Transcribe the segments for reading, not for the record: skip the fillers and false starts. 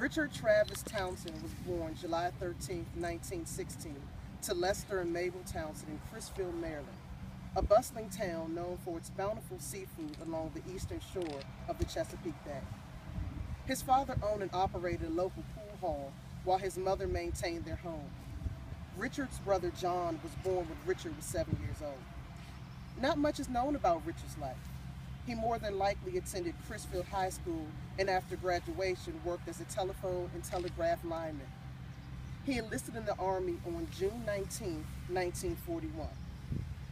Richard Travis Townsend was born July 13, 1916, to Lester and Mabel Townsend in Crisfield, Maryland, a bustling town known for its bountiful seafood along the eastern shore of the Chesapeake Bay. His father owned and operated a local pool hall while his mother maintained their home. Richard's brother John was born when Richard was 7 years old. Not much is known about Richard's life. He more than likely attended Crisfield High School and after graduation worked as a telephone and telegraph lineman. He enlisted in the Army on June 19, 1941.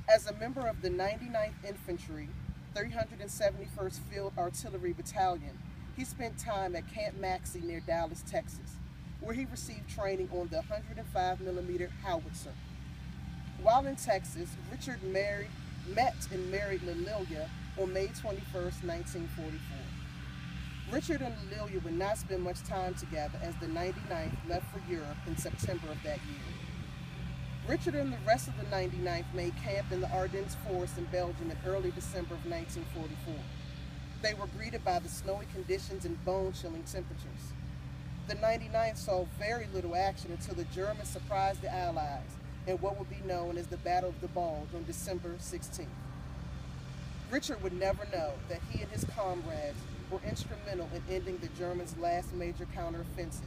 As a member of the 99th Infantry, 371st Field Artillery Battalion, he spent time at Camp Maxey near Dallas, Texas, where he received training on the 105mm howitzer. While in Texas, Richard met and married Lililia on May 21, 1944. Richard and Lililia would not spend much time together as the 99th left for Europe in September of that year. Richard and the rest of the 99th made camp in the Ardennes Forest in Belgium in early December of 1944. They were greeted by the snowy conditions and bone-chilling temperatures. The 99th saw very little action until the Germans surprised the Allies in what would be known as the Battle of the Bulge on December 16th. Richard would never know that he and his comrades were instrumental in ending the Germans' last major counteroffensive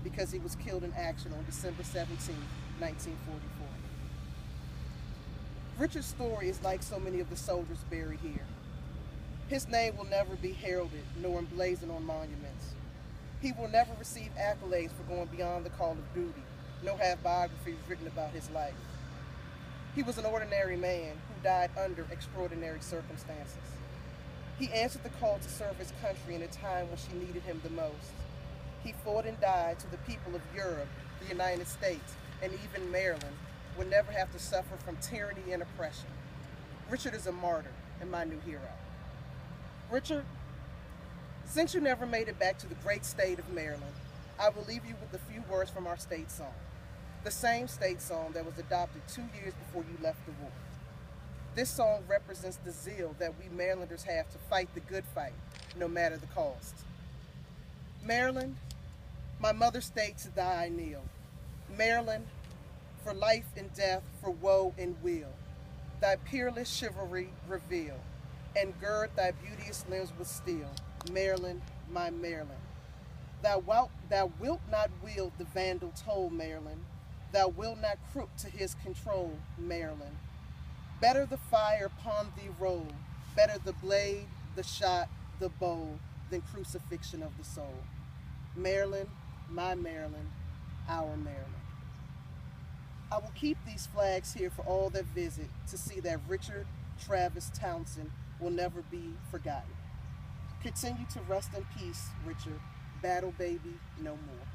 because he was killed in action on December 17, 1944. Richard's story is like so many of the soldiers buried here. His name will never be heralded nor emblazoned on monuments. He will never receive accolades for going beyond the call of duty, nor have biographies written about his life. He was an ordinary man who died under extraordinary circumstances. He answered the call to serve his country in a time when she needed him the most. He fought and died so the people of Europe, the United States, and even Maryland would never have to suffer from tyranny and oppression. Richard is a martyr and my new hero. Richard, since you never made it back to the great state of Maryland, I will leave you with a few words from our state song, the same state song that was adopted 2 years before you left the war. This song represents the zeal that we Marylanders have to fight the good fight, no matter the cost. Maryland, my mother state, to thy I kneel. Maryland, for life and death, for woe and weal, thy peerless chivalry reveal, and gird thy beauteous limbs with steel. Maryland, my Maryland. Thou wilt not wield the vandal toll, Maryland. Thou wilt not crook to his control, Maryland. Better the fire upon thee roll, better the blade, the shot, the bow, than crucifixion of the soul. Maryland, my Maryland, our Maryland. I will keep these flags here for all that visit to see that Richard Travis Townsend will never be forgotten. Continue to rest in peace, Richard. Battle baby, no more.